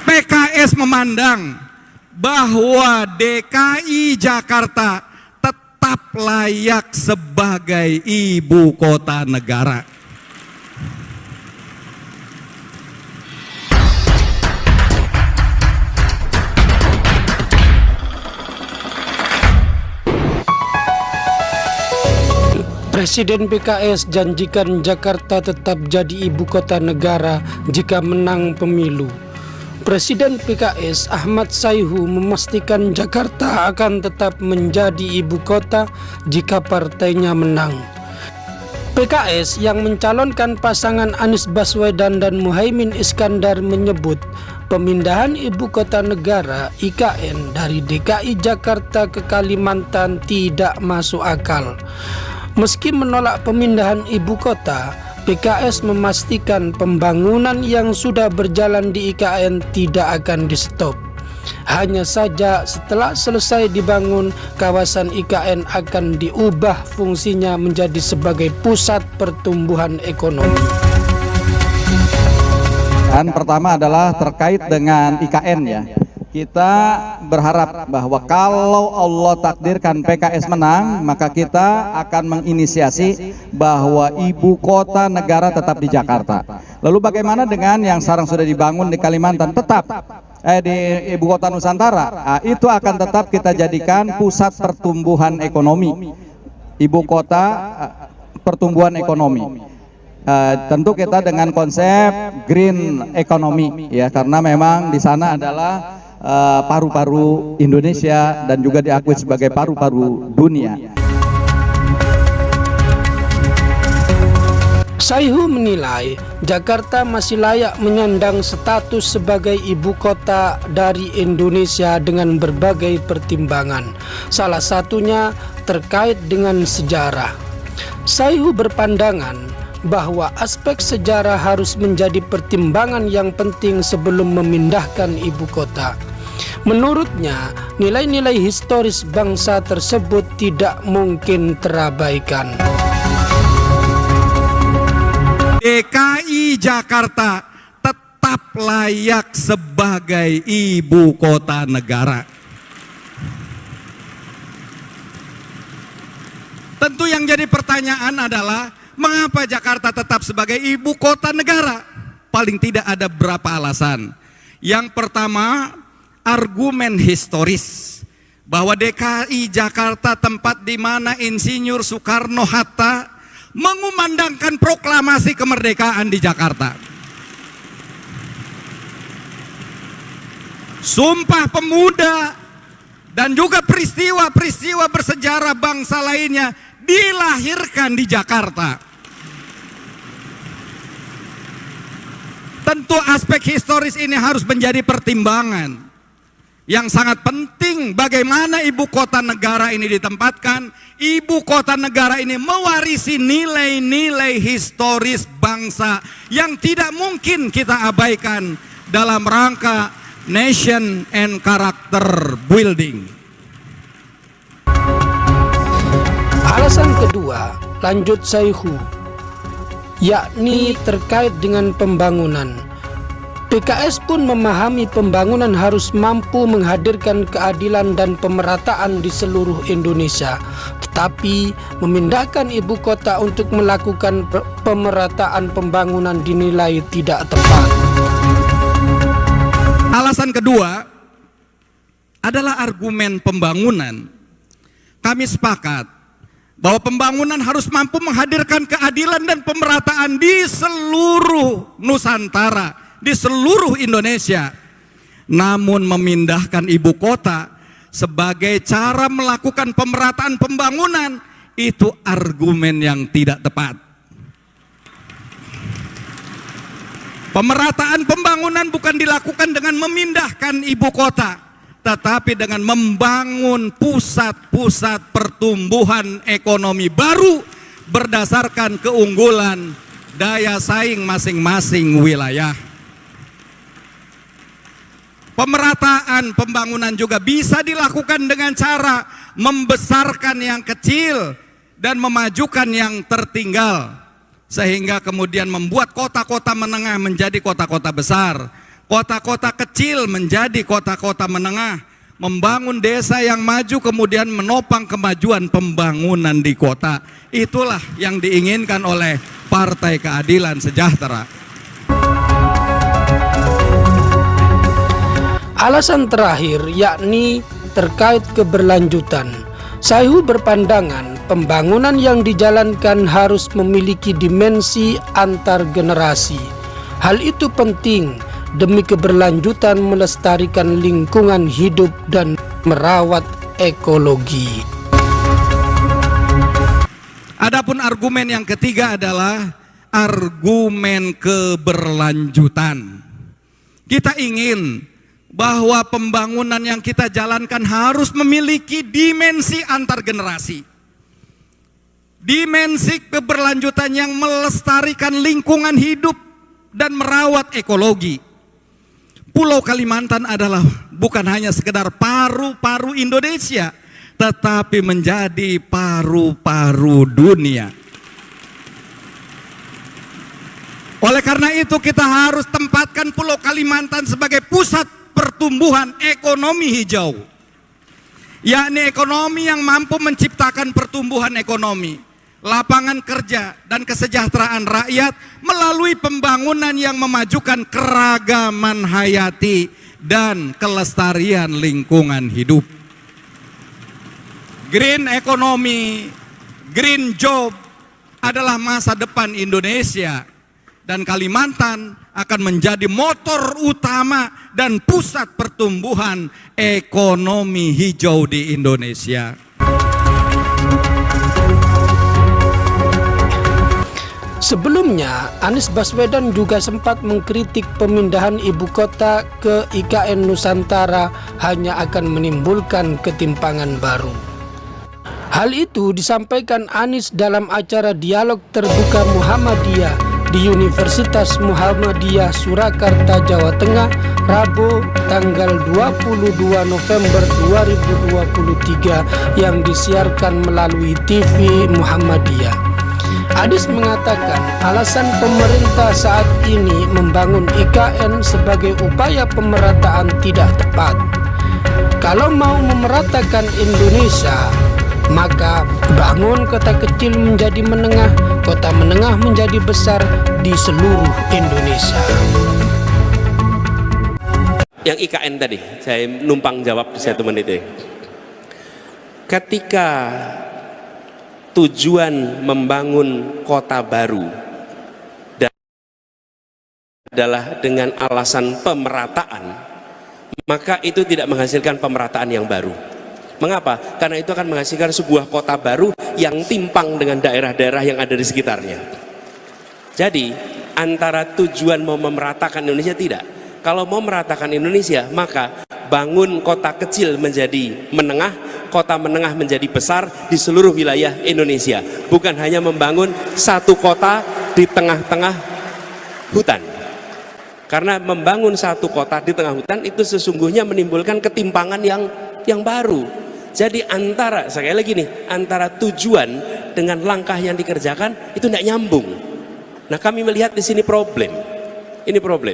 PKS memandang bahwa DKI Jakarta tetap layak sebagai ibu kota negara. Presiden PKS janjikan Jakarta tetap jadi ibu kota negara jika menang pemilu. Presiden PKS Ahmad Sayhu memastikan Jakarta akan tetap menjadi ibu kota jika partainya menang. PKS yang mencalonkan pasangan Anies Baswedan dan Muhaimin Iskandar menyebut pemindahan ibu kota negara IKN dari DKI Jakarta ke Kalimantan tidak masuk akal. Meski menolak pemindahan ibu kota, PKS memastikan pembangunan yang sudah berjalan di IKN tidak akan di-stop. Hanya saja setelah selesai dibangun, kawasan IKN akan diubah fungsinya menjadi sebagai pusat pertumbuhan ekonomi. Dan pertama adalah terkait dengan IKN ya. Kita berharap bahwa kalau Allah takdirkan PKS menang, maka kita akan menginisiasi bahwa ibu kota negara tetap di Jakarta. Lalu bagaimana dengan yang sekarang sudah dibangun di Kalimantan tetap di ibu kota Nusantara? Nah, itu akan tetap kita jadikan pusat pertumbuhan ekonomi. Ibu kota pertumbuhan ekonomi. Tentu kita dengan konsep green economy ya, karena memang di sana adalah paru-paru Indonesia dan juga diakui sebagai paru-paru dunia. Sayhu menilai Jakarta masih layak menyandang status sebagai ibu kota dari Indonesia dengan berbagai pertimbangan. Salah satunya terkait dengan sejarah. Sayhu berpandangan bahwa aspek sejarah harus menjadi pertimbangan yang penting sebelum memindahkan ibu kota. Menurutnya, nilai-nilai historis bangsa tersebut tidak mungkin terabaikan. DKI Jakarta tetap layak sebagai ibu kota negara. Tentu yang jadi pertanyaan adalah mengapa Jakarta tetap sebagai ibu kota negara? Paling tidak ada beberapa alasan. Yang pertama, argumen historis bahwa DKI Jakarta tempat di mana Insinyur Soekarno-Hatta mengumandangkan proklamasi kemerdekaan di Jakarta. Sumpah Pemuda dan juga peristiwa-peristiwa bersejarah bangsa lainnya dilahirkan di Jakarta. Tentu aspek historis ini harus menjadi pertimbangan. Yang sangat penting bagaimana ibu kota negara ini ditempatkan. Ibu kota negara ini mewarisi nilai-nilai historis bangsa yang tidak mungkin kita abaikan dalam rangka nation and character building. Alasan kedua, lanjut Sayhu, yakni terkait dengan pembangunan. PKS pun memahami pembangunan harus mampu menghadirkan keadilan dan pemerataan di seluruh Indonesia. Tetapi memindahkan ibu kota untuk melakukan pemerataan pembangunan dinilai tidak tepat. Alasan kedua adalah argumen pembangunan. Kami sepakat bahwa pembangunan harus mampu menghadirkan keadilan dan pemerataan di seluruh Nusantara, di seluruh Indonesia. Namun memindahkan ibu kota sebagai cara melakukan pemerataan pembangunan itu argumen yang tidak tepat. Pemerataan pembangunan bukan dilakukan dengan memindahkan ibu kota, tetapi dengan membangun pusat-pusat pertumbuhan ekonomi baru berdasarkan keunggulan daya saing masing-masing wilayah. Pemerataan pembangunan juga bisa dilakukan dengan cara membesarkan yang kecil dan memajukan yang tertinggal, sehingga kemudian membuat kota-kota menengah menjadi kota-kota besar, kota-kota kecil menjadi kota-kota menengah, membangun desa yang maju kemudian menopang kemajuan pembangunan di kota. Itulah yang diinginkan oleh Partai Keadilan Sejahtera. Alasan terakhir yakni terkait keberlanjutan. Saihu berpandangan pembangunan yang dijalankan harus memiliki dimensi antar generasi. Hal itu penting demi keberlanjutan melestarikan lingkungan hidup dan merawat ekologi. Adapun argumen yang ketiga adalah argumen keberlanjutan. Kita ingin bahwa pembangunan yang kita jalankan harus memiliki dimensi antar generasi. Dimensi keberlanjutan yang melestarikan lingkungan hidup dan merawat ekologi. Pulau Kalimantan adalah bukan hanya sekedar paru-paru Indonesia, tetapi menjadi paru-paru dunia. Oleh karena itu kita harus tempatkan Pulau Kalimantan sebagai pusat pertumbuhan ekonomi hijau, yakni ekonomi yang mampu menciptakan pertumbuhan ekonomi, lapangan kerja, dan kesejahteraan rakyat melalui pembangunan yang memajukan keragaman hayati dan kelestarian lingkungan hidup. Green economy, green job adalah masa depan Indonesia, dan Kalimantan akan menjadi motor utama dan pusat pertumbuhan ekonomi hijau di Indonesia. Sebelumnya, Anies Baswedan juga sempat mengkritik pemindahan ibu kota ke IKN Nusantara hanya akan menimbulkan ketimpangan baru. Hal itu disampaikan Anies dalam acara Dialog Terbuka Muhammadiyah di Universitas Muhammadiyah Surakarta, Jawa Tengah, Rabu tanggal 22 November 2023 yang disiarkan melalui TV Muhammadiyah. Anies mengatakan alasan pemerintah saat ini membangun IKN sebagai upaya pemerataan tidak tepat. Kalau mau memeratakan Indonesia, maka bangun kota kecil menjadi menengah, kota menengah menjadi besar di seluruh Indonesia. Yang IKN tadi, saya numpang jawab di 1 menit ini. Ketika tujuan membangun kota baru adalah dengan alasan pemerataan, maka itu tidak menghasilkan pemerataan yang baru. Mengapa? Karena itu akan menghasilkan sebuah kota baru yang timpang dengan daerah-daerah yang ada di sekitarnya. Jadi antara tujuan mau memeratakan Indonesia tidak. Kalau mau meratakan Indonesia, maka bangun kota kecil menjadi menengah, kota menengah menjadi besar di seluruh wilayah Indonesia. Bukan hanya membangun satu kota di tengah-tengah hutan. Karena membangun satu kota di tengah hutan itu sesungguhnya menimbulkan ketimpangan yang baru. Jadi sekali lagi nih, antara tujuan dengan langkah yang dikerjakan itu tidak nyambung. Nah, kami melihat di sini problem. Ini problem.